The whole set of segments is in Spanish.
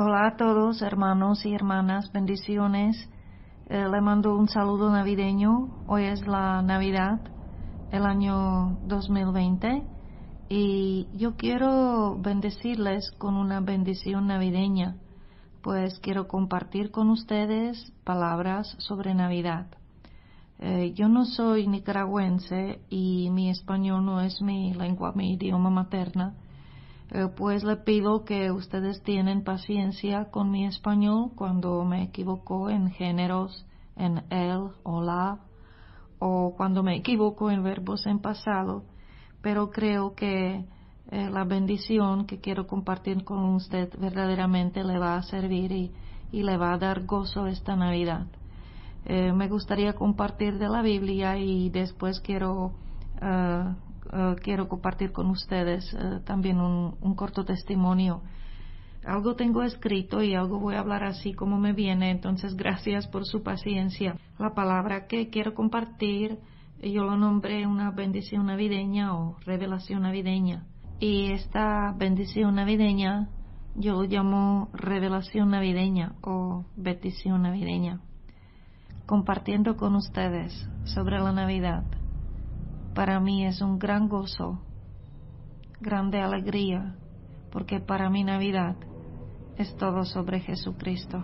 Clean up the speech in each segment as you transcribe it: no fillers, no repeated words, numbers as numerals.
Hola a todos, hermanos y hermanas, bendiciones. Le mando un saludo navideño. Hoy es la Navidad, el año 2020, y yo quiero bendecirles con una bendición navideña, pues quiero compartir con ustedes palabras sobre Navidad. Yo no soy nicaragüense y mi español no es mi lengua, mi idioma materna. Pues le pido que ustedes tienen paciencia con mi español cuando me equivoco en géneros, en él o la, o cuando me equivoco en verbos en pasado, pero creo que la bendición que quiero compartir con usted verdaderamente le va a servir y le va a dar gozo esta Navidad. Me gustaría compartir de la Biblia y después quiero compartir con ustedes también un corto testimonio. Algo tengo escrito y algo voy a hablar así como me viene, entonces gracias por su paciencia. La palabra que quiero compartir, yo lo nombré una bendición navideña o revelación navideña. Y esta bendición navideña yo lo llamo revelación navideña o bendición navideña. Compartiendo con ustedes sobre la Navidad. Para mí es un gran gozo, grande alegría, porque para mí Navidad es todo sobre Jesucristo.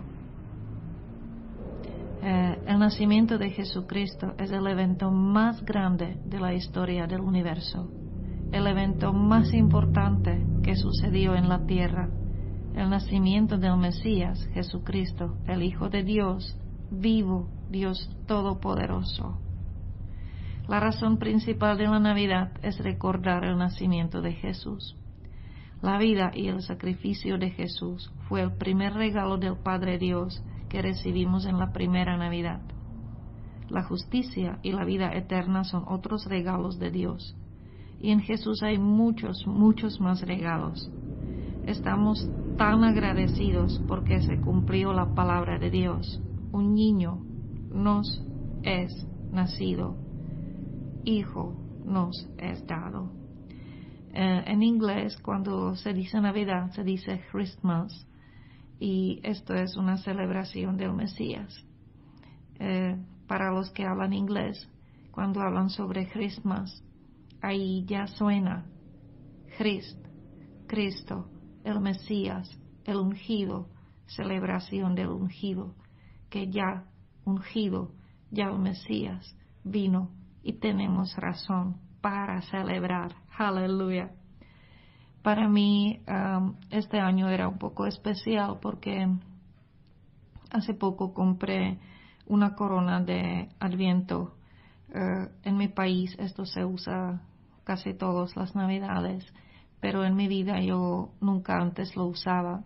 El nacimiento de Jesucristo es el evento más grande de la historia del universo, el evento más importante que sucedió en la tierra, el nacimiento del Mesías, Jesucristo, el Hijo de Dios, vivo, Dios Todopoderoso. La razón principal de la Navidad es recordar el nacimiento de Jesús. La vida y el sacrificio de Jesús fue el primer regalo del Padre Dios que recibimos en la primera Navidad. La justicia y la vida eterna son otros regalos de Dios. Y en Jesús hay muchos, muchos más regalos. Estamos tan agradecidos porque se cumplió la palabra de Dios. Un niño nos es nacido. Hijo nos es dado. En inglés, cuando se dice Navidad, se dice Christmas, y esto es una celebración del Mesías. Para los que hablan inglés, cuando hablan sobre Christmas, ahí ya suena Cristo, el Mesías, el ungido, celebración del ungido, que ya ungido, ya el Mesías vino y tenemos razón para celebrar. Aleluya. Para mí este año era un poco especial porque hace poco compré una corona de Adviento. En mi país esto se usa casi todas las Navidades, pero en mi vida yo nunca antes lo usaba.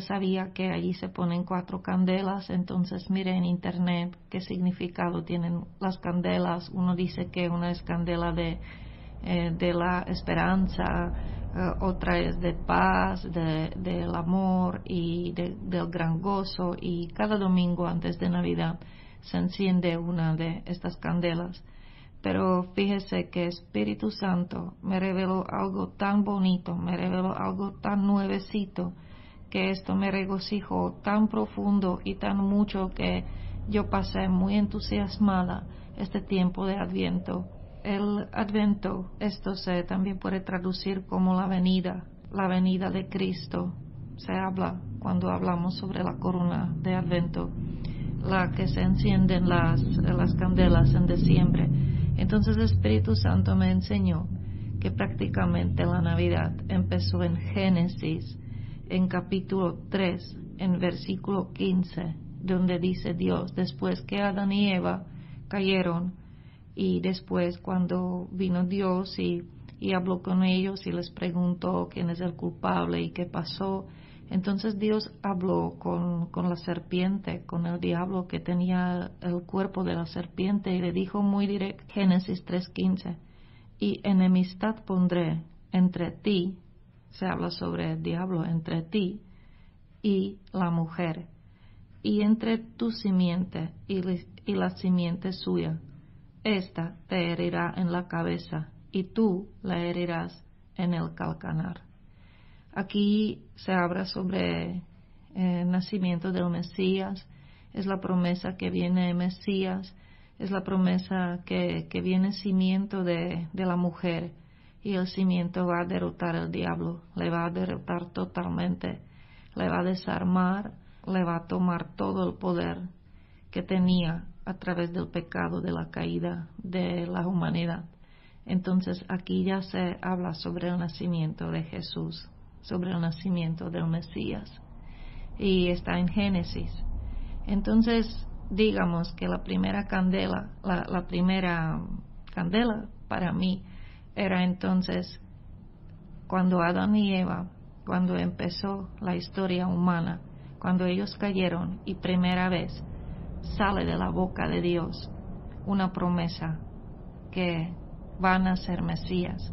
Sabía que allí se ponen 4 candelas, entonces miré en internet qué significado tienen las candelas. Uno dice que una es candela de la esperanza, otra es de paz, del amor y del gran gozo, y cada domingo antes de Navidad se enciende una de estas candelas. Pero fíjese que Espíritu Santo me reveló algo tan bonito, me reveló algo tan nuevecito, que esto me regocijó tan profundo y tan mucho que yo pasé muy entusiasmada este tiempo de Adviento. El Adviento, esto se también puede traducir como la venida de Cristo. Se habla cuando hablamos sobre la corona de Adviento, la que se encienden las candelas en diciembre. Entonces el Espíritu Santo me enseñó que prácticamente la Navidad empezó en Génesis, en capítulo 3, en versículo 15, donde dice Dios, después que Adán y Eva cayeron, y después cuando vino Dios y habló con ellos y les preguntó quién es el culpable y qué pasó, entonces Dios habló con la serpiente, con el diablo que tenía el cuerpo de la serpiente, y le dijo muy directo, Génesis 3:15, y enemistad pondré entre ti, se habla sobre el diablo, entre ti y la mujer, y entre tu simiente y la simiente suya. Esta te herirá en la cabeza y tú la herirás en el calcañar. Aquí se habla sobre nacimiento del Mesías, es la promesa que viene el Mesías, es la promesa que viene el cimiento de la mujer, y el cimiento va a derrotar al diablo, le va a derrotar totalmente, le va a desarmar, le va a tomar todo el poder que tenía a través del pecado, de la caída de la humanidad. Entonces aquí ya se habla sobre el nacimiento de Jesús, sobre el nacimiento del Mesías, y está en Génesis. Entonces digamos que la primera candela, la primera candela para mí era entonces cuando Adán y Eva, cuando empezó la historia humana, cuando ellos cayeron y primera vez sale de la boca de Dios una promesa que van a ser Mesías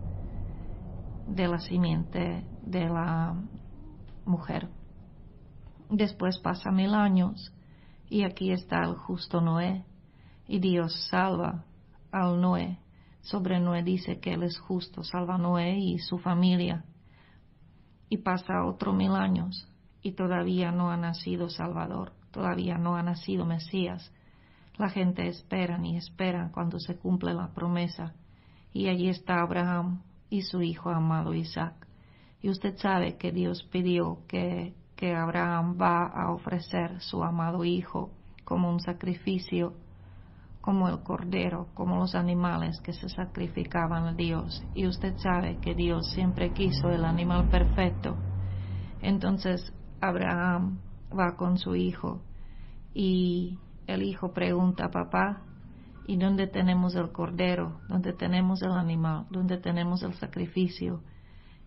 de la simiente de la mujer. Después pasa 1000 años y aquí está el justo Noé, y Dios salva al Noé. Sobre Noé dice que él es justo, salva a Noé y su familia. Y pasa otro 1000 años y todavía no ha nacido Salvador, todavía no ha nacido Mesías. La gente espera y espera cuando se cumple la promesa. Y allí está Abraham y su hijo amado Isaac. Y usted sabe que Dios pidió que Abraham va a ofrecer su amado hijo como un sacrificio, como el cordero, como los animales que se sacrificaban a Dios. Y usted sabe que Dios siempre quiso el animal perfecto. Entonces Abraham va con su hijo y el hijo pregunta: papá, ¿y dónde tenemos el cordero? ¿Dónde tenemos el animal? ¿Dónde tenemos el sacrificio?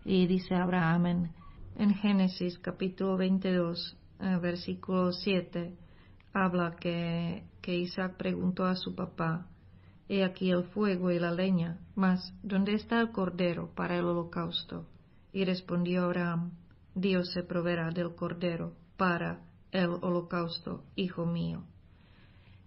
Y dice Abraham en Génesis capítulo 22, versículo 7, habla que Isaac preguntó a su papá: he aquí el fuego y la leña, mas ¿dónde está el cordero para el holocausto? Y respondió Abraham: Dios se proveerá del cordero para el holocausto, hijo mío.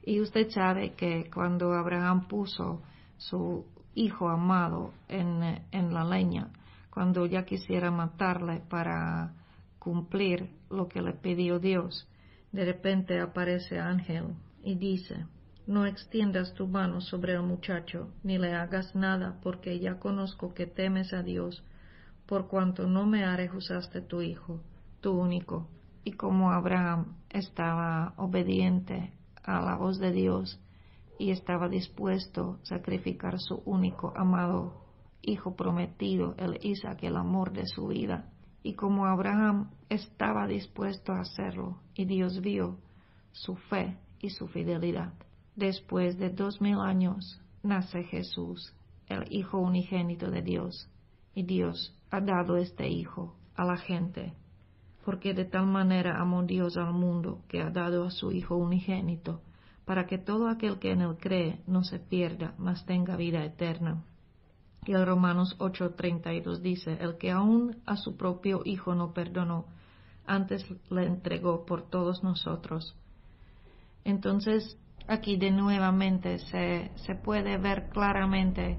Y usted sabe que cuando Abraham puso su hijo amado en la leña, cuando ya quisiera matarle para cumplir lo que le pidió Dios, de repente aparece ángel y dice: no extiendas tu mano sobre el muchacho, ni le hagas nada, porque ya conozco que temes a Dios, por cuanto no me rehusaste tu hijo, tu único. Y como Abraham estaba obediente a la voz de Dios y estaba dispuesto a sacrificar su único amado hijo prometido, el Isaac, el amor de su vida, y como Abraham estaba dispuesto a hacerlo, y Dios vio su fe y su fidelidad, después de 2000 años nace Jesús, el Hijo unigénito de Dios, y Dios ha dado este Hijo a la gente, porque de tal manera amó Dios al mundo que ha dado a su Hijo unigénito, para que todo aquel que en él cree no se pierda, mas tenga vida eterna. Y el Romanos 8:32 dice: el que aún a su propio Hijo no perdonó, antes le entregó por todos nosotros. Entonces aquí de nuevamente se puede ver claramente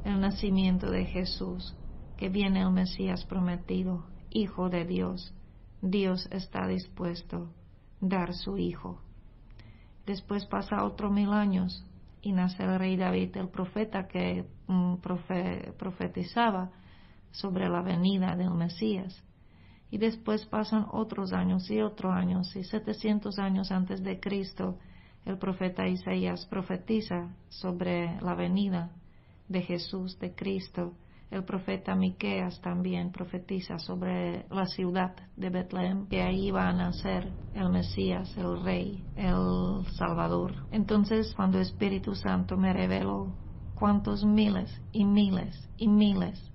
el nacimiento de Jesús, que viene el Mesías prometido, Hijo de Dios. Dios está dispuesto a dar su Hijo. Después pasa otro 1000 años y nace el rey David, el profeta que profetizaba sobre la venida del Mesías. Y después pasan otros años y otros años, y 700 años antes de Cristo, el profeta Isaías profetiza sobre la venida de Jesús, de Cristo. El profeta Miqueas también profetiza sobre la ciudad de Betlem, que ahí va a nacer el Mesías, el Rey, el Salvador. Entonces, cuando el Espíritu Santo me reveló cuántos miles y miles y miles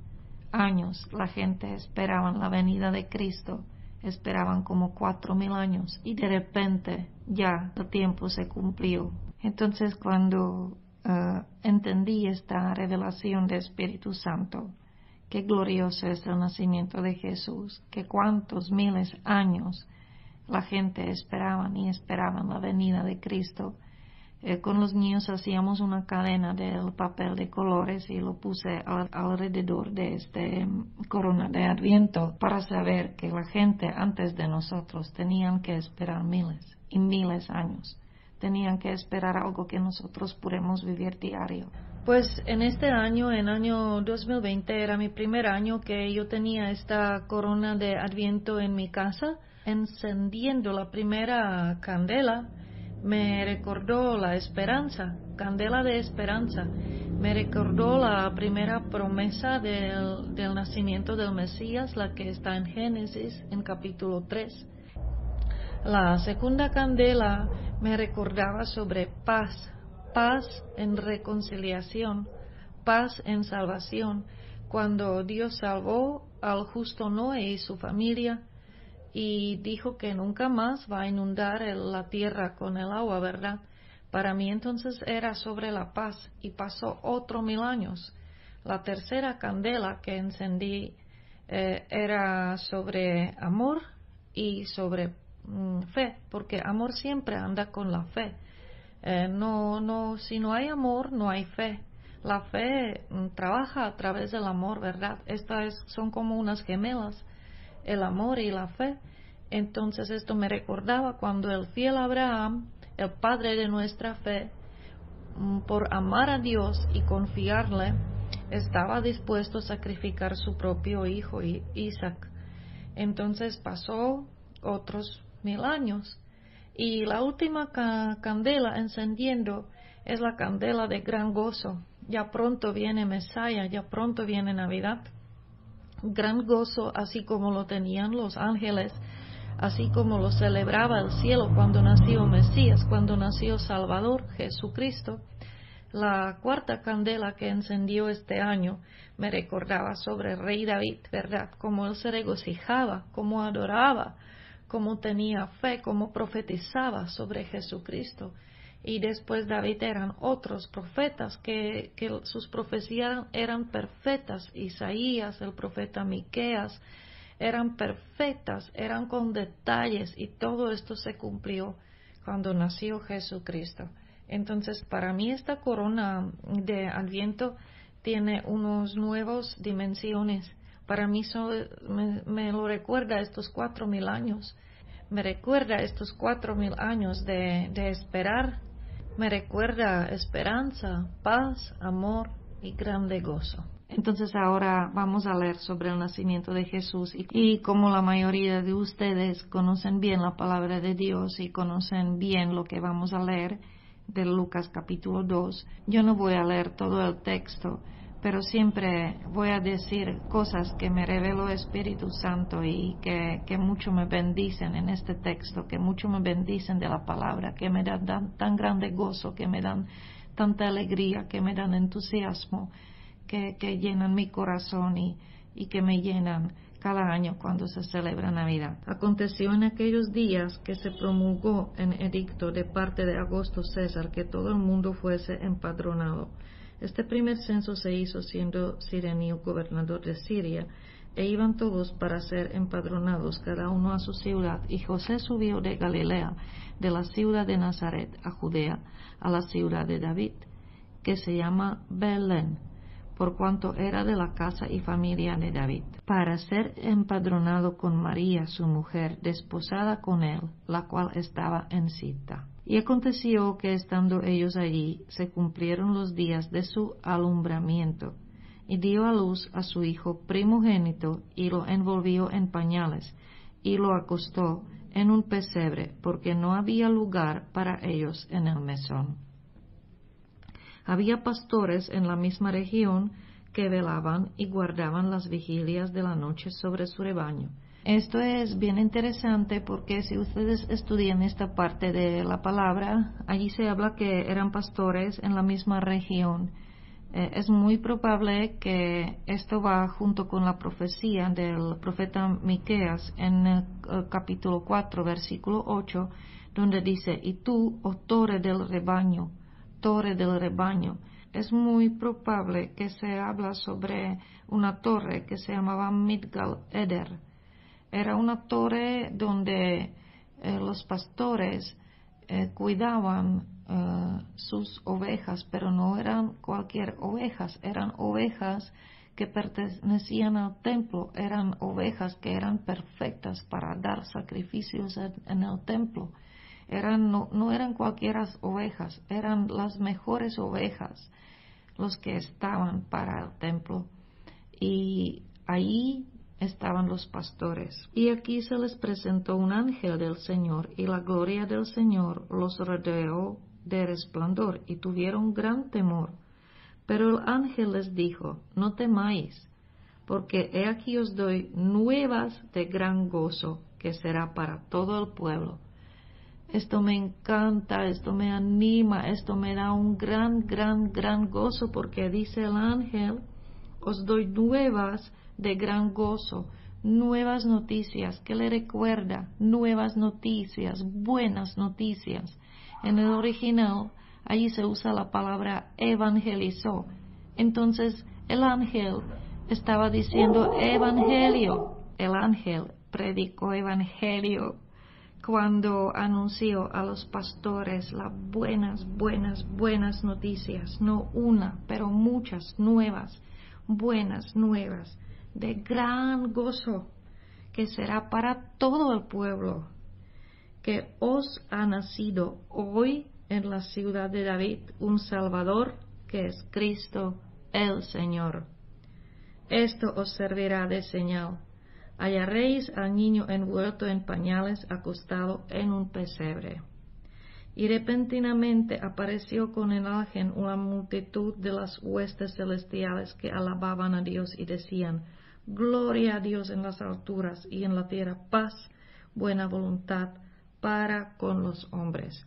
años la gente esperaba la venida de Cristo, esperaban como 4000 años, y de repente ya el tiempo se cumplió. Entonces, cuando entendí esta revelación del Espíritu Santo, qué glorioso es el nacimiento de Jesús, que cuántos miles años la gente esperaban y esperaban la venida de Cristo. Con los niños hacíamos una cadena del papel de colores y lo puse alrededor de este corona de Adviento para saber que la gente antes de nosotros tenían que esperar miles y miles de años. Tenían que esperar algo que nosotros podemos vivir diario. Pues en este año, en año 2020, era mi primer año que yo tenía esta corona de Adviento en mi casa. Encendiendo la primera candela, me recordó la esperanza, candela de esperanza. Me recordó la primera promesa del nacimiento del Mesías, la que está en Génesis, en capítulo 3. La segunda candela me recordaba sobre paz, paz en reconciliación, paz en salvación, cuando Dios salvó al justo Noé y su familia y dijo que nunca más va a inundar la tierra con el agua, ¿verdad? Para mí entonces era sobre la paz y pasó otro 1000 años. La tercera candela que encendí era sobre amor y sobre fe, porque amor siempre anda con la fe. Si no hay amor, no hay fe. La fe trabaja a través del amor, ¿verdad? Son como unas gemelas, el amor y la fe. Entonces esto me recordaba cuando el fiel Abraham, el padre de nuestra fe, por amar a Dios y confiarle, estaba dispuesto a sacrificar su propio hijo Isaac. Entonces pasó otros 1000 años y la última candela encendiendo es la candela de gran gozo. Ya pronto viene Mesías, ya pronto viene Navidad. Gran gozo, así como lo tenían los ángeles, así como lo celebraba el cielo cuando nació Mesías, cuando nació Salvador, Jesucristo. La cuarta candela que encendió este año me recordaba sobre el rey David, ¿verdad? Cómo él se regocijaba, cómo adoraba, cómo tenía fe, cómo profetizaba sobre Jesucristo. Y después David eran otros profetas que sus profecías eran perfectas. Isaías, el profeta Miqueas, eran perfectas, eran con detalles y todo esto se cumplió cuando nació Jesucristo. Entonces, para mí esta corona de Adviento tiene unas nuevas dimensiones. Para mí me lo recuerda estos 4000 años. Me recuerda estos 4000 años de esperar. Me recuerda esperanza, paz, amor y grande gozo. Entonces ahora vamos a leer sobre el nacimiento de Jesús y como la mayoría de ustedes conocen bien la palabra de Dios y conocen bien lo que vamos a leer de Lucas capítulo 2, yo no voy a leer todo el texto, pero siempre voy a decir cosas que me reveló Espíritu Santo y que mucho me bendicen en este texto, que mucho me bendicen de la palabra, que me dan tan grande gozo, que me dan tanta alegría, que me dan entusiasmo, que llenan mi corazón y que me llenan cada año cuando se celebra Navidad. Aconteció en aquellos días que se promulgó en edicto de parte de Augusto César que todo el mundo fuese empadronado. Este primer censo se hizo siendo Cirenio gobernador de Siria, e iban todos para ser empadronados, cada uno a su ciudad. Y José subió de Galilea, de la ciudad de Nazaret a Judea, a la ciudad de David, que se llama Belén, por cuanto era de la casa y familia de David, para ser empadronado con María su mujer, desposada con él, la cual estaba encinta. Y aconteció que estando ellos allí, se cumplieron los días de su alumbramiento, y dio a luz a su hijo primogénito, y lo envolvió en pañales, y lo acostó en un pesebre, porque no había lugar para ellos en el mesón. Había pastores en la misma región que velaban y guardaban las vigilias de la noche sobre su rebaño. Esto es bien interesante porque si ustedes estudian esta parte de la palabra, allí se habla que eran pastores en la misma región. Es muy probable que esto va junto con la profecía del profeta Miqueas en el capítulo 4, versículo 8, donde dice, y tú, oh torre del rebaño, es muy probable que se habla sobre una torre que se llamaba Migdal Eder. Era una torre donde los pastores cuidaban sus ovejas, pero no eran cualquier ovejas, eran ovejas que pertenecían al templo, eran ovejas que eran perfectas para dar sacrificios en el templo. No eran cualquier ovejas, eran las mejores ovejas los que estaban para el templo. Y ahí estaban los pastores. Y aquí se les presentó un ángel del Señor, y la gloria del Señor los rodeó de resplandor, y tuvieron gran temor. Pero el ángel les dijo: no temáis, porque he aquí os doy nuevas de gran gozo, que será para todo el pueblo. Esto me encanta, esto me anima, esto me da un gran gozo, porque dice el ángel: os doy nuevas de gran gozo, nuevas noticias. ¿Qué le recuerda? Nuevas noticias, buenas noticias. En el original, allí se usa la palabra evangelizó. Entonces, el ángel estaba diciendo evangelio. El ángel predicó evangelio cuando anunció a los pastores las buenas noticias. No una, pero muchas nuevas, buenas nuevas, de gran gozo, que será para todo el pueblo, que os ha nacido hoy en la ciudad de David un Salvador, que es Cristo el Señor. Esto os servirá de señal: hallaréis al niño envuelto en pañales, acostado en un pesebre. Y repentinamente apareció con el ángel una multitud de las huestes celestiales que alababan a Dios y decían: gloria a Dios en las alturas, y en la tierra paz, buena voluntad para con los hombres.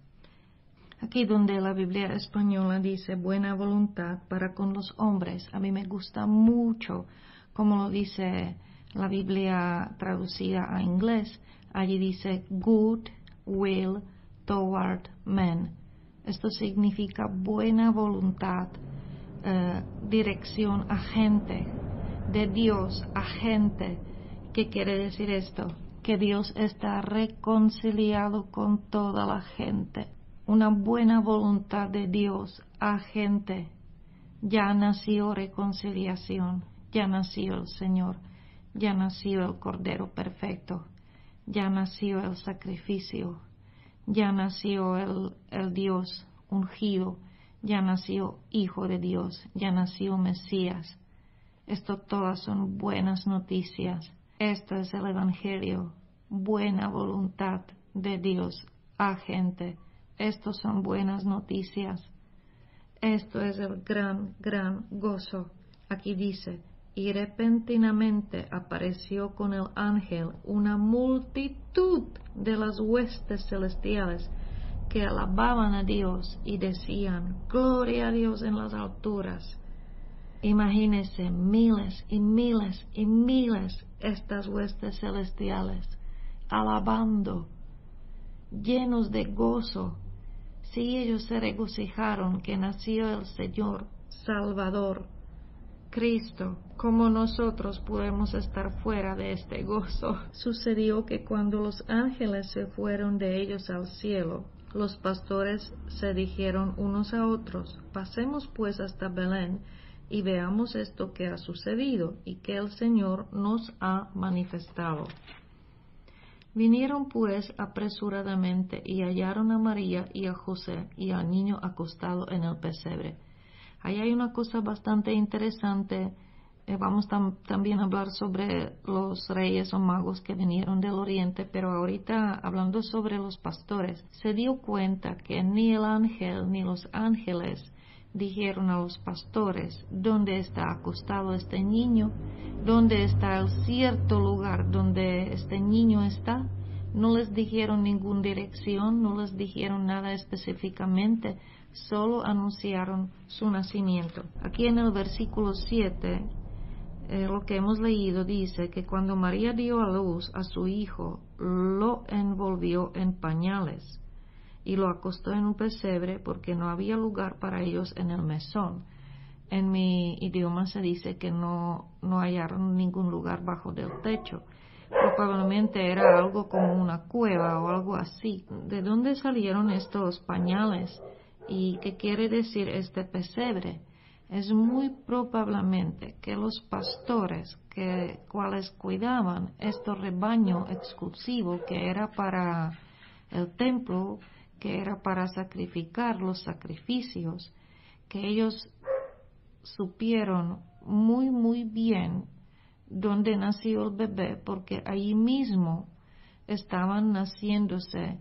Aquí donde la Biblia española dice buena voluntad para con los hombres, a mí me gusta mucho como lo dice la Biblia traducida a inglés. Allí dice good will toward men. Esto significa buena voluntad, dirección a gente, de Dios a gente. ¿Qué quiere decir esto? Que Dios está reconciliado con toda la gente. Una buena voluntad de Dios a gente. Ya nació reconciliación, ya nació el Señor, ya nació el Cordero perfecto, ya nació el sacrificio, ya nació el Dios ungido, ya nació Hijo de Dios, ya nació Mesías. Esto todas son buenas noticias. Esto es el Evangelio, buena voluntad de Dios a gente. Estos son buenas noticias. Esto es el gran gozo. Aquí dice: y repentinamente apareció con el ángel una multitud de las huestes celestiales que alababan a Dios y decían: gloria a Dios en las alturas. Imagínense miles y miles y miles estas huestes celestiales alabando, llenos de gozo. Si ellos se regocijaron que nació el Señor Salvador, Cristo, ¿cómo nosotros podemos estar fuera de este gozo? Sucedió que cuando los ángeles se fueron de ellos al cielo, los pastores se dijeron unos a otros: pasemos pues hasta Belén y veamos esto que ha sucedido y que el Señor nos ha manifestado. Vinieron pues apresuradamente y hallaron a María y a José y al niño acostado en el pesebre. Ahí hay una cosa bastante interesante. Vamos también a hablar sobre los reyes o magos que vinieron del oriente, pero ahorita hablando sobre los pastores, se dio cuenta que ni el ángel ni los ángeles dijeron a los pastores dónde está acostado este niño, dónde está el cierto lugar donde este niño está. No les dijeron ninguna dirección, no les dijeron nada específicamente, solo anunciaron su nacimiento. Aquí en el versículo 7, lo que hemos leído dice que cuando María dio a luz a su hijo, lo envolvió en pañales y lo acostó en un pesebre porque no había lugar para ellos en el mesón. En mi idioma se dice que no hallaron ningún lugar bajo del techo. Probablemente era algo como una cueva o algo así. ¿De dónde salieron estos pañales? ¿Y qué quiere decir este pesebre? Es muy probablemente que los pastores cuales cuidaban este rebaño exclusivo que era para el templo, que era para sacrificar los sacrificios, que ellos supieron muy bien dónde nació el bebé, porque allí mismo estaban naciéndose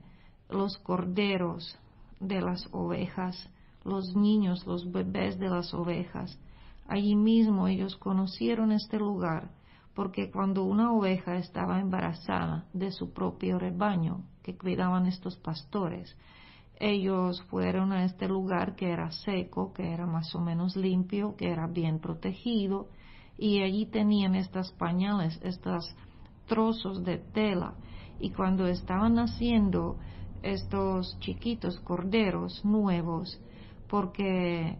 los corderos de las ovejas, los niños, los bebés de las ovejas. Allí mismo ellos conocieron este lugar, porque cuando una oveja estaba embarazada de su propio rebaño, que cuidaban estos pastores, ellos fueron a este lugar que era seco, que era más o menos limpio, que era bien protegido, y allí tenían estas pañales, estos trozos de tela, y cuando estaban naciendo estos chiquitos corderos nuevos, porque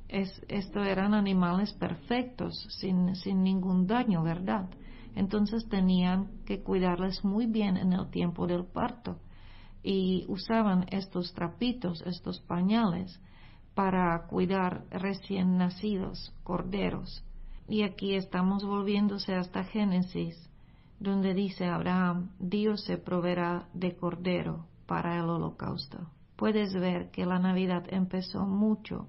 esto eran animales perfectos, sin ningún daño, ¿verdad? Entonces tenían que cuidarles muy bien en el tiempo del parto y usaban estos trapitos, estos pañales, para cuidar recién nacidos corderos. Y aquí estamos volviéndose hasta Génesis, donde dice Abraham, Dios se proveerá de cordero para el holocausto. Puedes ver que la Navidad empezó mucho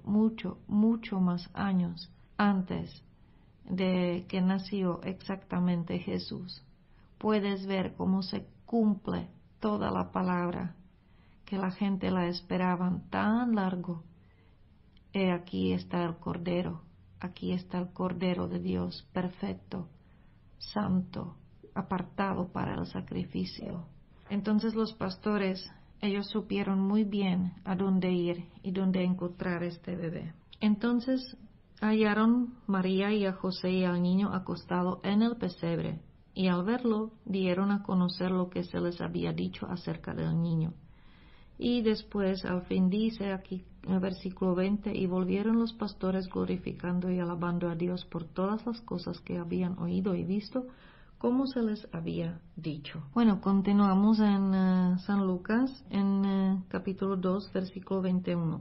más años antes de que nació exactamente Jesús. Puedes ver cómo se cumple toda la palabra que la gente la esperaban tan largo. Aquí está el Cordero, aquí está el Cordero de Dios, perfecto, santo, apartado para el sacrificio. Entonces los pastores, ellos supieron muy bien a dónde ir y dónde encontrar este bebé. Entonces hallaron María y a José y al niño acostado en el pesebre, y al verlo dieron a conocer lo que se les había dicho acerca del niño. Y después al fin dice aquí en el versículo 20, y volvieron los pastores glorificando y alabando a Dios por todas las cosas que habían oído y visto, como se les había dicho. Bueno, continuamos en San Lucas, en capítulo 2, versículo 21.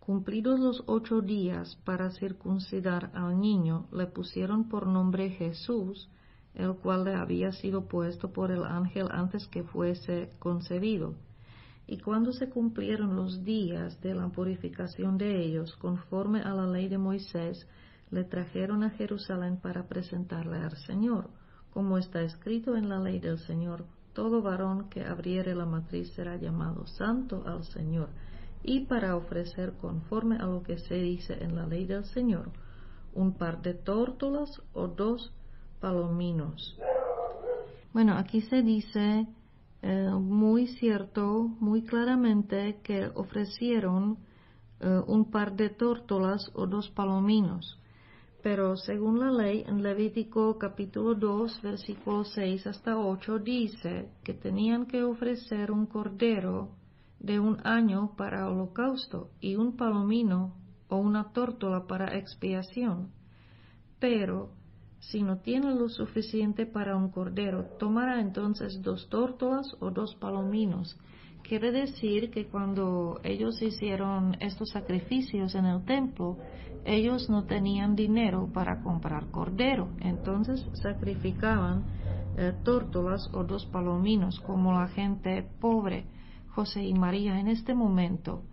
Cumplidos los 8 días para circuncidar al niño, le pusieron por nombre Jesús, el cual le había sido puesto por el ángel antes que fuese concebido. Y cuando se cumplieron los días de la purificación de ellos, conforme a la ley de Moisés, le trajeron a Jerusalén para presentarle al Señor, como está escrito en la ley del Señor: todo varón que abriere la matriz será llamado santo al Señor. Y para ofrecer, conforme a lo que se dice en la ley del Señor, un par de tórtolas o 2 palominos. Bueno, aquí se dice muy cierto, muy claramente, que ofrecieron un par de tórtolas o 2 palominos. Pero según la ley, en Levítico capítulo 2, versículos 6 hasta 8, dice que tenían que ofrecer un cordero de 1 año para holocausto y un palomino o una tórtola para expiación. Pero si no tiene lo suficiente para un cordero, tomará entonces 2 tórtolas o 2 palominos. Quiere decir que cuando ellos hicieron estos sacrificios en el templo, ellos no tenían dinero para comprar cordero, entonces sacrificaban tórtolas o 2 palominos, como la gente pobre. José y María en este momento,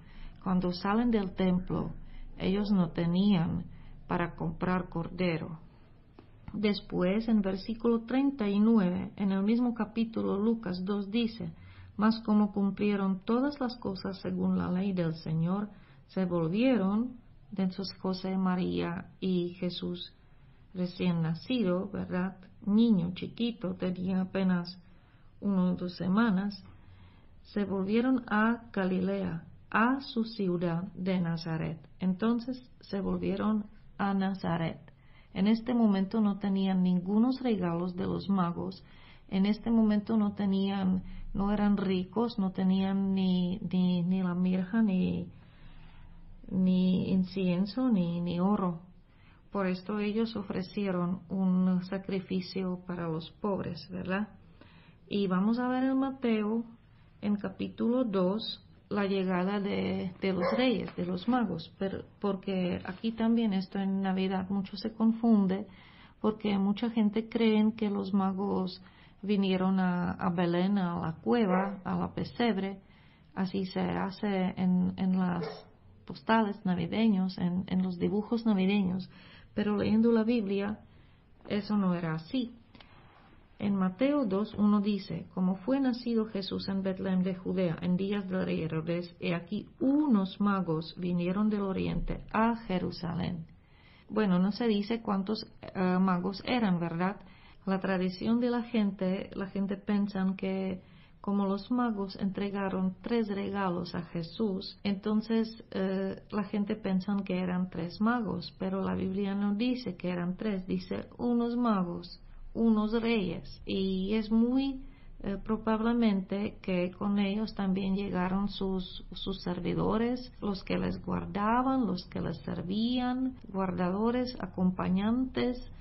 cuando salen del templo, ellos no tenían para comprar cordero. Después, en versículo 39, en el mismo capítulo Lucas 2 dice: mas como cumplieron todas las cosas según la ley del Señor, se volvieron, entonces José, María y Jesús recién nacido, ¿verdad? Niño chiquito, tenía apenas 1 o 2 semanas, se volvieron a Galilea, a su ciudad de Nazaret. Entonces se volvieron a Nazaret. En este momento no tenían ningunos regalos de los magos. En este momento no eran ricos, no tenían ni la mirra, ni incienso, ni oro. Por esto ellos ofrecieron un sacrificio para los pobres, ¿verdad? Y vamos a ver en Mateo, en capítulo 2, la llegada de los reyes, de los magos, porque aquí también esto en Navidad mucho se confunde, porque mucha gente cree que los magos vinieron a Belén, a la cueva, a la pesebre. Así se hace en las postales navideños, en los dibujos navideños, pero leyendo la Biblia, eso no era así. En Mateo 2:1 dice, como fue nacido Jesús en Betlén de Judea en días del rey Herodes, he aquí unos magos vinieron del oriente a Jerusalén. Bueno, no se dice cuántos magos eran, ¿verdad? La tradición de la gente piensa que como los magos entregaron 3 regalos a Jesús, entonces la gente piensa que eran 3 magos, pero la Biblia no dice que eran 3, dice unos magos, unos reyes, y es muy probablemente que con ellos también llegaron sus servidores, los que les guardaban, los que les servían, guardadores, acompañantes,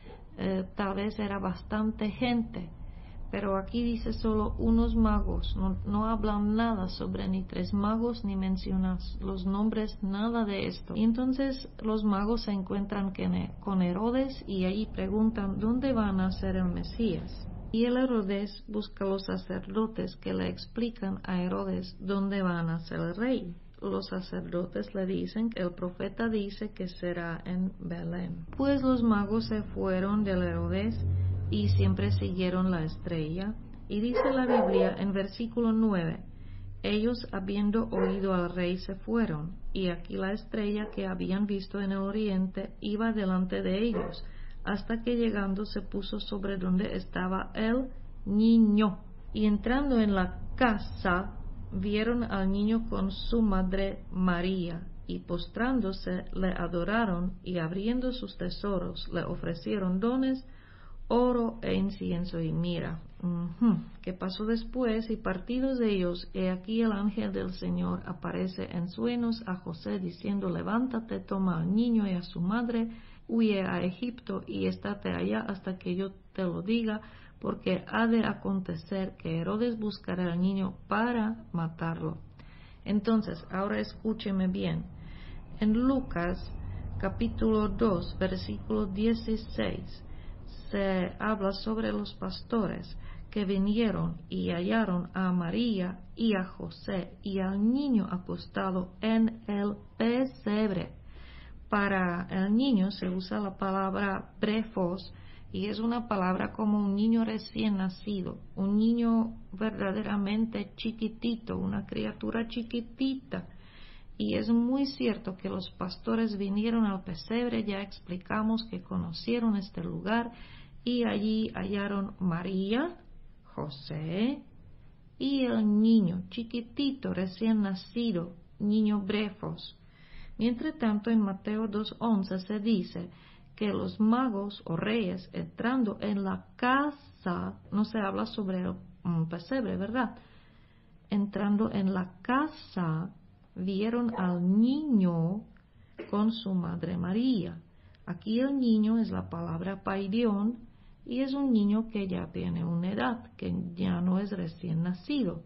tal vez era bastante gente. Pero aquí dice solo unos magos, no hablan nada sobre ni 3 magos, ni mencionas los nombres, nada de esto. Y entonces los magos se encuentran con Herodes y allí preguntan dónde van a ser el Mesías. Y el Herodes busca a los sacerdotes que le explican a Herodes dónde van a ser el rey. Los sacerdotes le dicen que el profeta dice que será en Belén. Pues los magos se fueron del Herodes y siempre siguieron la estrella. Y dice la Biblia en versículo 9, ellos habiendo oído al rey se fueron, y aquí la estrella que habían visto en el oriente iba delante de ellos, hasta que llegando se puso sobre donde estaba el niño. Y entrando en la casa, vieron al niño con su madre María, y postrándose le adoraron, y abriendo sus tesoros le ofrecieron dones, oro e incienso y mirra. ¿Qué pasó después? Y partidos de ellos, he aquí el ángel del Señor aparece en sueños a José, diciendo, levántate, toma al niño y a su madre, huye a Egipto y estate allá hasta que yo te lo diga, porque ha de acontecer que Herodes buscará al niño para matarlo. Entonces, ahora escúcheme bien. En Lucas capítulo 2, versículo 16, se habla sobre los pastores que vinieron y hallaron a María y a José y al niño acostado en el pesebre. Para el niño se usa la palabra brefos, y es una palabra como un niño recién nacido, un niño verdaderamente chiquitito, una criatura chiquitita. Y es muy cierto que los pastores vinieron al pesebre, ya explicamos que conocieron este lugar, y allí hallaron María, José y el niño chiquitito recién nacido, niño brefos. Mientras tanto, en Mateo 2:11 se dice que los magos o reyes entrando en la casa, no se habla sobre un pesebre, ¿verdad? Entrando en la casa, vieron al niño con su madre María. Aquí el niño es la palabra paidión y es un niño que ya tiene una edad, que ya no es recién nacido.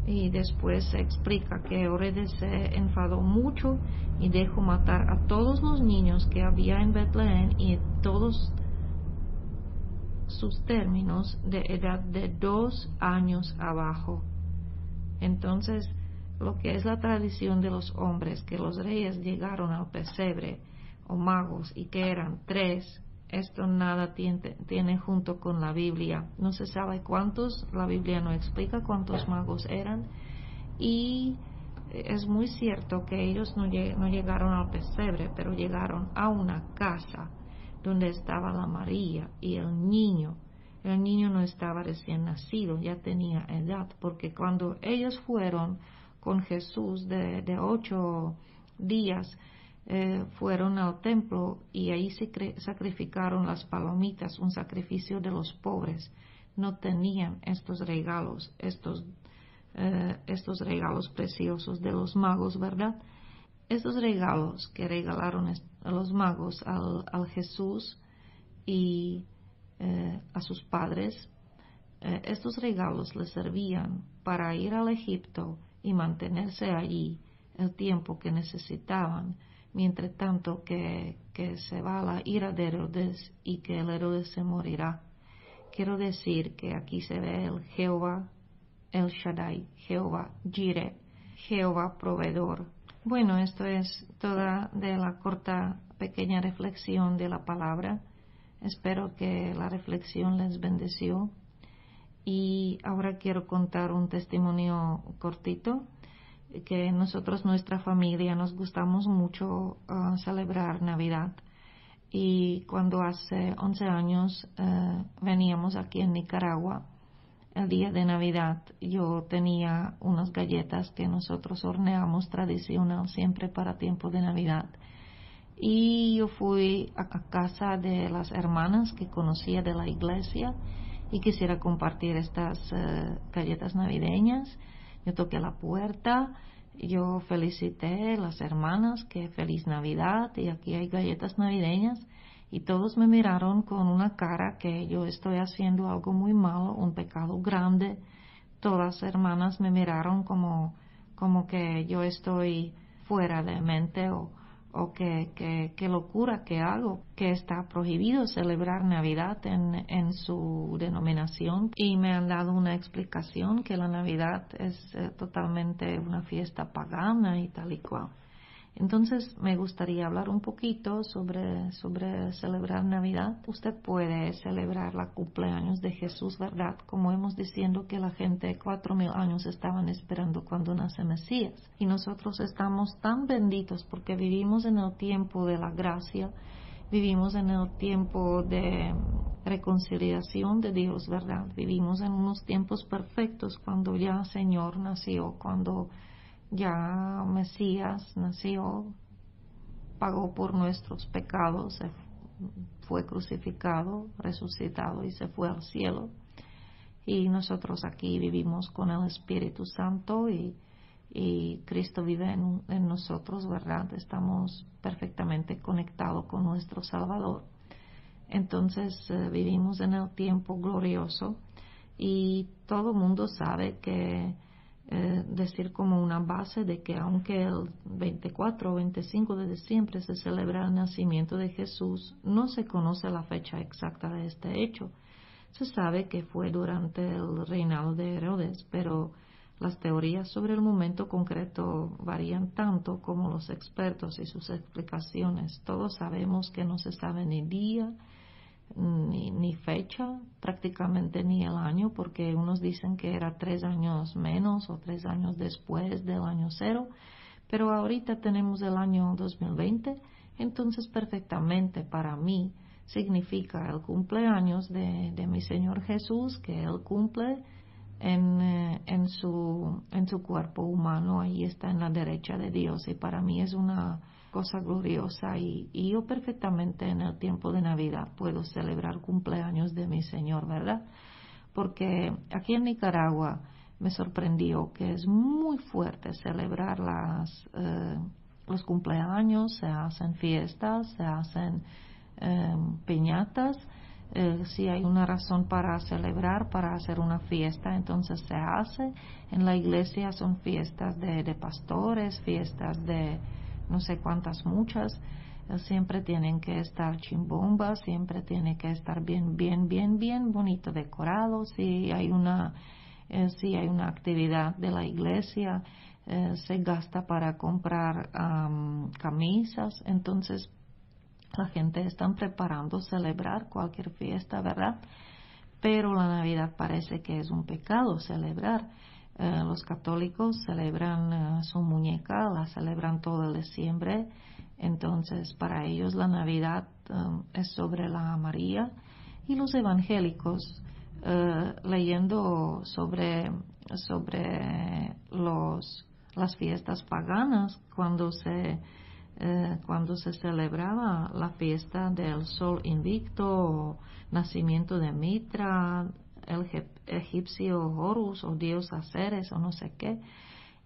Y después se explica que Herodes se enfadó mucho y dejó matar a todos los niños que había en Betlén y todos sus términos de edad de 2 años abajo. Entonces, lo que es la tradición de los hombres, que los reyes llegaron al pesebre o magos y que eran 3, esto nada tiene junto con la Biblia. No se sabe cuántos, la Biblia no explica cuántos magos eran, y es muy cierto que ellos no llegaron al pesebre, pero llegaron a una casa donde estaba la María y el niño. El niño no estaba recién nacido, ya tenía edad, porque cuando ellos fueron con Jesús de 8 días, fueron al templo y ahí se sacrificaron las palomitas, un sacrificio de los pobres. No tenían estos regalos, estos regalos preciosos de los magos, ¿verdad? Estos regalos que regalaron a los magos al Jesús y a sus padres estos regalos les servían para ir al Egipto y mantenerse allí el tiempo que necesitaban, mientras tanto que se va la ira de Herodes y que el Herodes se morirá. Quiero decir que aquí se ve el Jehová, el Shaddai, Jehová Jireh, Jehová proveedor. Bueno, esto es toda de la corta, pequeña reflexión de la palabra. Espero que la reflexión les bendeció. Y ahora quiero contar un testimonio cortito, que nosotros, nuestra familia, nos gustamos mucho celebrar Navidad. Y cuando hace 11 años veníamos aquí en Nicaragua, el día de Navidad, yo tenía unas galletas que nosotros horneamos tradicional siempre para tiempo de Navidad. Y yo fui a casa de las hermanas que conocía de la iglesia y quisiera compartir estas galletas navideñas. Yo toqué la puerta, yo felicité a las hermanas que feliz Navidad y aquí hay galletas navideñas, y todos me miraron con una cara que yo estoy haciendo algo muy malo, un pecado grande. Todas las hermanas me miraron como que yo estoy fuera de mente o que locura que hago, que está prohibido celebrar Navidad en su denominación, y me han dado una explicación que la Navidad es totalmente una fiesta pagana y tal y cual. Entonces me gustaría hablar un poquito sobre celebrar Navidad. Usted puede celebrar la cumpleaños de Jesús, ¿verdad? Como hemos diciendo que la gente 4000 años estaban esperando cuando nace Mesías. Y nosotros estamos tan benditos porque vivimos en el tiempo de la gracia, vivimos en el tiempo de reconciliación de Dios, ¿verdad? Vivimos en unos tiempos perfectos cuando ya el Señor nació, cuando ya Mesías nació, pagó por nuestros pecados, fue crucificado, resucitado y se fue al cielo. Y nosotros aquí vivimos con el Espíritu Santo y Cristo vive en nosotros, ¿verdad? Estamos perfectamente conectados con nuestro Salvador. Entonces vivimos en el tiempo glorioso y todo el mundo sabe que decir como una base de que aunque el 24 o 25 de diciembre se celebra el nacimiento de Jesús, no se conoce la fecha exacta de este hecho. Se sabe que fue durante el reinado de Herodes, pero las teorías sobre el momento concreto varían tanto como los expertos y sus explicaciones. Todos sabemos que no se sabe ni día, ni fecha, prácticamente ni el año, porque unos dicen que era 3 años menos o 3 años después del año 0, pero ahorita tenemos el año 2020, entonces perfectamente para mí significa el cumpleaños de mi Señor Jesús, que Él cumple en su cuerpo humano, ahí está en la derecha de Dios, y para mí es una cosa gloriosa, y yo perfectamente en el tiempo de Navidad puedo celebrar cumpleaños de mi Señor, ¿verdad? Porque aquí en Nicaragua me sorprendió que es muy fuerte celebrar los cumpleaños, se hacen fiestas, se hacen piñatas. Si hay una razón para celebrar, para hacer una fiesta, entonces se hace. En la iglesia son fiestas de pastores, fiestas de no sé cuántas, muchas. Siempre tienen que estar chimbombas, siempre tiene que estar bien bonito decorado. Si hay una actividad de la iglesia, se gasta para comprar camisas. Entonces la gente está preparando celebrar cualquier fiesta, ¿verdad? Pero la Navidad parece que es un pecado celebrar. Los católicos celebran su muñeca, la celebran todo el diciembre. Entonces para ellos la Navidad es sobre la María. Y los evangélicos leyendo sobre las fiestas paganas, cuando se celebraba la fiesta del sol invicto, o nacimiento de Mitra, el egipcio Horus o dios Ceres o no sé qué,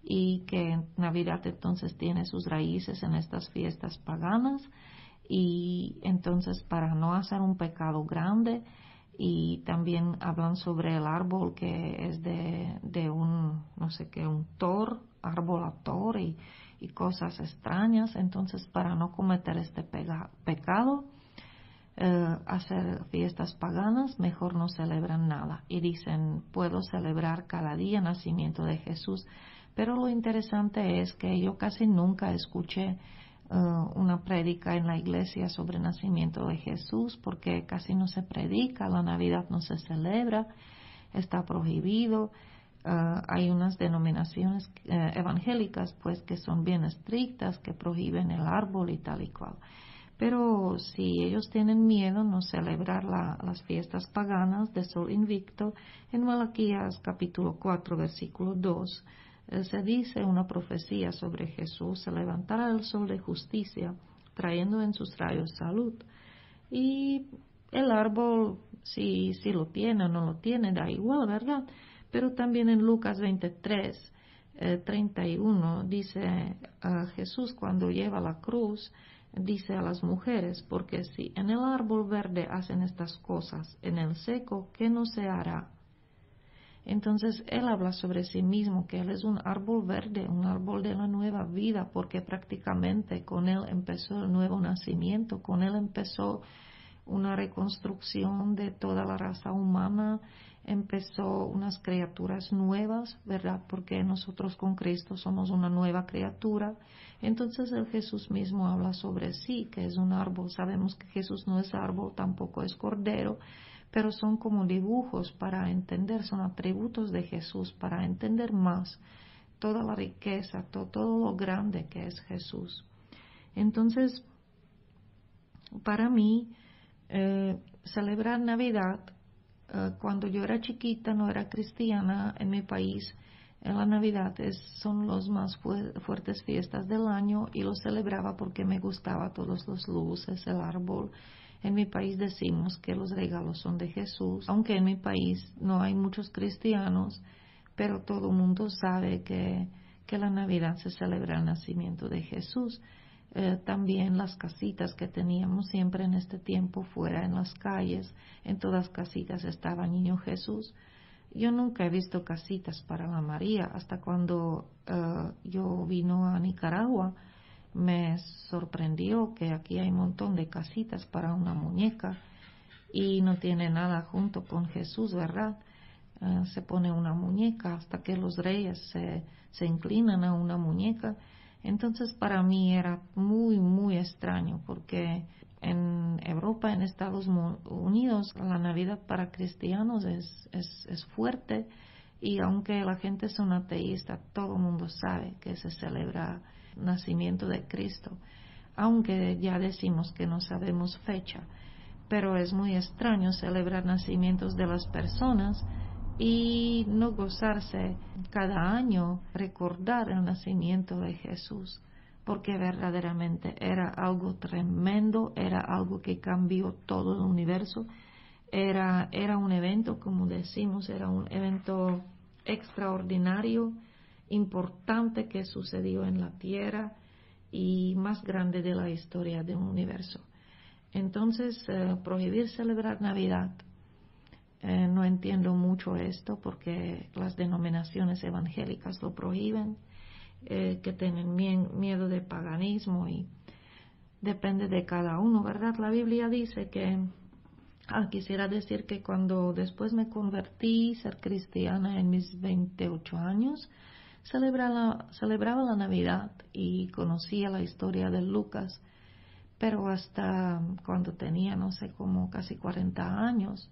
y que Navidad entonces tiene sus raíces en estas fiestas paganas. Y entonces para no hacer un pecado grande y también hablan sobre el árbol que es de un, no sé qué, un tor, árbol a tor y cosas extrañas. Entonces, para no cometer este pecado, hacer fiestas paganas, mejor no celebran nada. Y dicen, puedo celebrar cada día el nacimiento de Jesús. Pero lo interesante es que yo casi nunca escuché una prédica en la iglesia sobre el nacimiento de Jesús, porque casi no se predica, la Navidad no se celebra, está prohibido. Hay unas denominaciones evangélicas pues que son bien estrictas, que prohíben el árbol y tal y cual. Pero si ellos tienen miedo no celebrar las fiestas paganas de Sol Invicto, en Malaquías capítulo 4 versículo 2 se dice una profecía sobre Jesús: se levantará el sol de justicia, trayendo en sus rayos salud. Y el árbol, si lo tiene o no lo tiene, da igual, ¿verdad? Pero también en Lucas 23, 31, dice Jesús cuando lleva la cruz, dice a las mujeres, porque si en el árbol verde hacen estas cosas, en el seco, ¿qué no se hará? Entonces él habla sobre sí mismo, que él es un árbol verde, un árbol de la nueva vida, porque prácticamente con él empezó el nuevo nacimiento, con él empezó una reconstrucción de toda la raza humana, empezó unas criaturas nuevas, ¿verdad? Porque nosotros con Cristo somos una nueva criatura. Entonces el Jesús mismo habla sobre sí, que es un árbol. Sabemos que Jesús no es árbol, tampoco es cordero, pero son como dibujos para entender, son atributos de Jesús, para entender más toda la riqueza, todo lo grande que es Jesús. Entonces, para mí, celebrar Navidad, cuando yo era chiquita, no era cristiana en mi país, en la Navidad son las más fuertes fiestas del año y lo celebraba porque me gustaba todos los luces, el árbol. En mi país decimos que los regalos son de Jesús, aunque en mi país no hay muchos cristianos, pero todo el mundo sabe que la Navidad se celebra el nacimiento de Jesús. También las casitas que teníamos siempre en este tiempo fuera en las calles, en todas casitas estaba Niño Jesús. Yo nunca he visto casitas para la María hasta cuando yo vino a Nicaragua. Me sorprendió que aquí hay un montón de casitas para una muñeca y no tiene nada junto con Jesús, ¿verdad? Se pone una muñeca hasta que los reyes se inclinan a una muñeca. Entonces para mí era muy, muy extraño porque en Europa, en Estados Unidos, la Navidad para cristianos es fuerte, y aunque la gente es una ateísta, todo el mundo sabe que se celebra el nacimiento de Cristo, aunque ya decimos que no sabemos fecha. Pero es muy extraño celebrar nacimientos de las personas y no gozarse cada año, recordar el nacimiento de Jesús, porque verdaderamente era algo tremendo, era algo que cambió todo el universo, era un evento, como decimos, era un evento extraordinario, importante, que sucedió en la tierra y más grande de la historia del universo. Entonces, prohibir celebrar Navidad, no entiendo mucho esto porque las denominaciones evangélicas lo prohíben, que tienen miedo de paganismo, y depende de cada uno, ¿verdad? La Biblia dice que, quisiera decir que cuando después me convertí, ser cristiana en mis 28 años, celebraba la Navidad y conocía la historia de Lucas, pero hasta cuando tenía, no sé, como casi 40 años,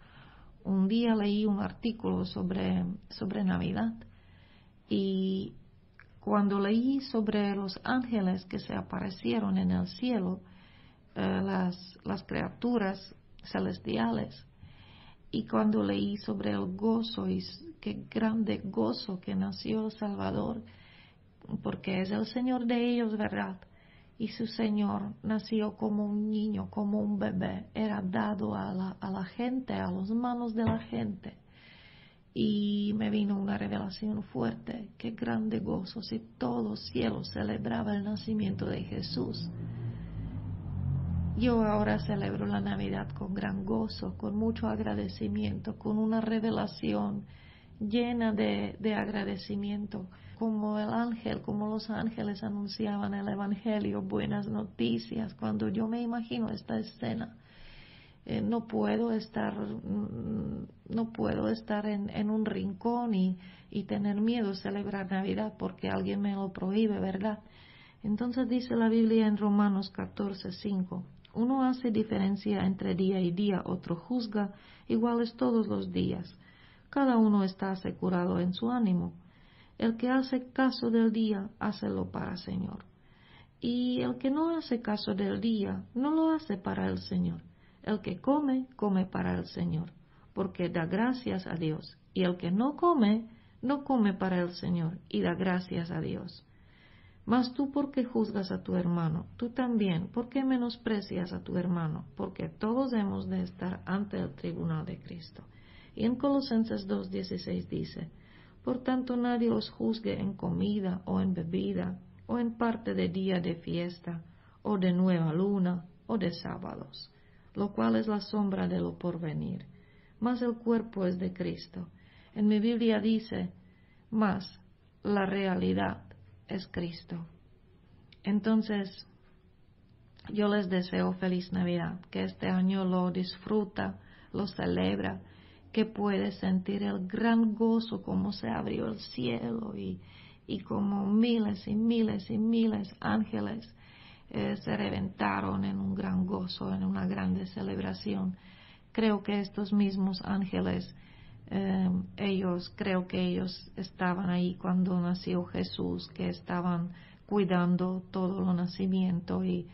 un día leí un artículo sobre Navidad, y cuando leí sobre los ángeles que se aparecieron en el cielo, las criaturas celestiales, y cuando leí sobre el gozo, y qué grande gozo que nació el Salvador, porque es el Señor de ellos, ¿verdad? Y su Señor nació como un niño, como un bebé, era dado a la gente, a las manos de la gente. Y me vino una revelación fuerte: qué grande gozo si todo cielo celebraba el nacimiento de Jesús. Yo ahora celebro la Navidad con gran gozo, con mucho agradecimiento, con una revelación llena de agradecimiento, como el ángel, como los ángeles anunciaban el Evangelio, buenas noticias. Cuando yo me imagino esta escena, no puedo estar en un rincón y tener miedo a celebrar Navidad porque alguien me lo prohíbe, ¿verdad? Entonces dice la Biblia en Romanos 14:5, uno hace diferencia entre día y día, otro juzga iguales todos los días. Cada uno está asegurado en su ánimo. El que hace caso del día, hácelo para el Señor. Y el que no hace caso del día, no lo hace para el Señor. El que come, come para el Señor, porque da gracias a Dios. Y el que no come, no come para el Señor, y da gracias a Dios. Mas tú, ¿por qué juzgas a tu hermano? Tú también, ¿por qué menosprecias a tu hermano? Porque todos hemos de estar ante el tribunal de Cristo. Y en Colosenses 2:16 dice, por tanto nadie os juzgue en comida o en bebida, o en parte de día de fiesta, o de nueva luna, o de sábados, lo cual es la sombra de lo porvenir. Mas el cuerpo es de Cristo. En mi Biblia dice, mas la realidad es Cristo. Entonces, yo les deseo feliz Navidad, que este año lo disfruta, lo celebra, que puede sentir el gran gozo como se abrió el cielo y como miles y miles y miles ángeles se reventaron en un gran gozo, en una grande celebración. Creo que estos mismos ángeles, creo que ellos estaban ahí cuando nació Jesús, que estaban cuidando todo el nacimiento y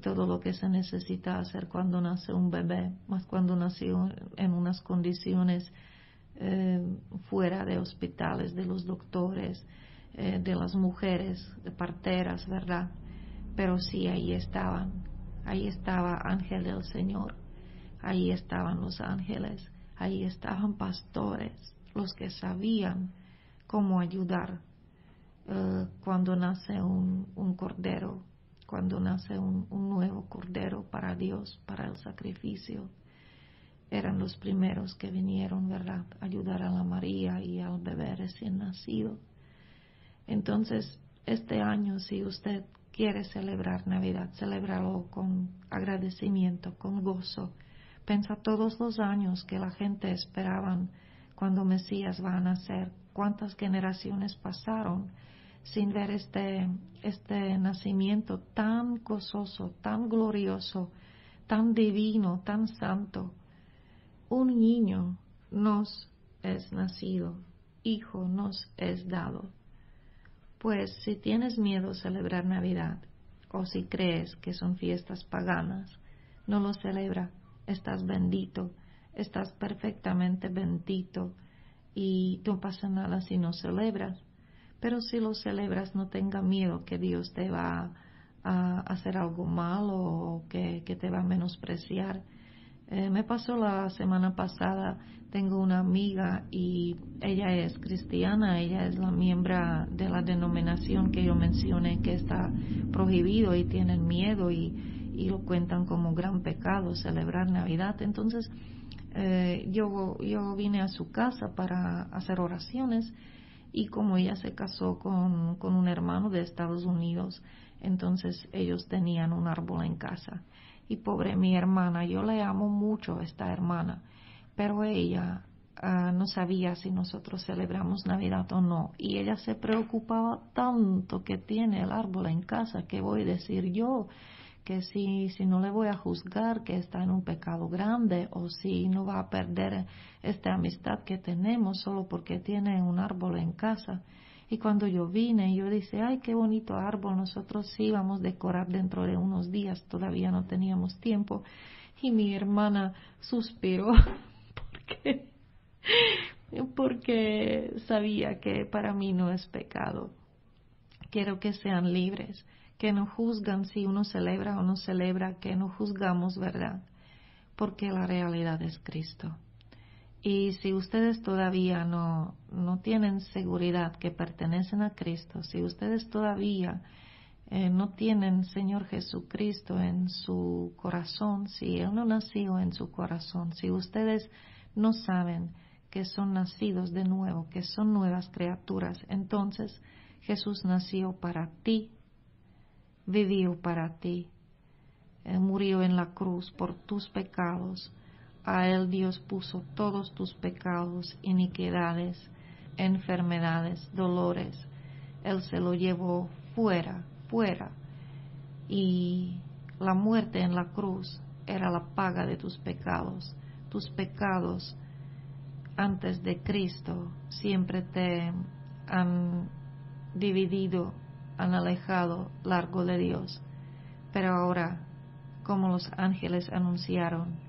todo lo que se necesita hacer cuando nace un bebé, más cuando nació en unas condiciones fuera de hospitales, de los doctores, de las mujeres, de parteras, ¿verdad? Pero sí, ahí estaba ángel del Señor, ahí estaban los ángeles, ahí estaban pastores, los que sabían cómo ayudar cuando nace un cordero, cuando nace un nuevo cordero para Dios, para el sacrificio. Eran los primeros que vinieron, ¿verdad?, ayudar a la María y al bebé recién nacido. Entonces, este año, si usted quiere celebrar Navidad, celébralo con agradecimiento, con gozo. Pensa todos los años que la gente esperaban cuando Mesías va a nacer, cuántas generaciones pasaron sin ver este nacimiento tan gozoso, tan glorioso, tan divino, tan santo. Un niño nos es nacido, hijo nos es dado. Pues si tienes miedo a celebrar Navidad, o si crees que son fiestas paganas, no lo celebra, estás bendito, estás perfectamente bendito y no pasa nada si no celebras. Pero si lo celebras, no tenga miedo que Dios te va a hacer algo malo o que te va a menospreciar. Me pasó la semana pasada, tengo una amiga y ella es cristiana, ella es la miembro de la denominación que yo mencioné que está prohibido y tienen miedo y lo cuentan como gran pecado celebrar Navidad. Entonces yo vine a su casa para hacer oraciones y como ella se casó con un hermano de Estados Unidos, entonces ellos tenían un árbol en casa. Y pobre mi hermana, yo le amo mucho a esta hermana, pero ella no sabía si nosotros celebramos Navidad o no. Y ella se preocupaba tanto que tiene el árbol en casa, que voy a decir yo, que si no le voy a juzgar que está en un pecado grande o si no va a perder esta amistad que tenemos solo porque tiene un árbol en casa. Y cuando yo vine, yo dije, ay, qué bonito árbol, nosotros sí vamos a decorar dentro de unos días, todavía no teníamos tiempo. Y mi hermana suspiró porque sabía que para mí no es pecado. Quiero que sean libres, que no juzgan si uno celebra o no celebra, que no juzgamos, ¿verdad? Porque la realidad es Cristo. Y si ustedes todavía no tienen seguridad que pertenecen a Cristo, si ustedes todavía no tienen Señor Jesucristo en su corazón, si Él no nació en su corazón, si ustedes no saben que son nacidos de nuevo, que son nuevas criaturas, entonces Jesús nació para ti, vivió para ti, murió en la cruz por tus pecados. A Él Dios puso todos tus pecados, iniquidades, enfermedades, dolores. Él se lo llevó fuera. Y la muerte en la cruz era la paga de tus pecados. Tus pecados antes de Cristo siempre te han dividido, han alejado largo de Dios. Pero ahora, como los ángeles anunciaron,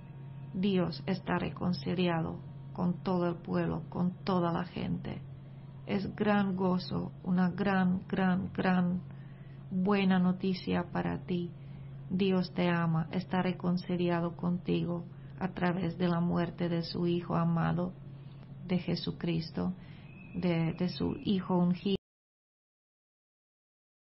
Dios está reconciliado con todo el pueblo, con toda la gente. Es gran gozo, una gran buena noticia para ti. Dios te ama, está reconciliado contigo a través de la muerte de su Hijo amado, de Jesucristo, de su Hijo ungido.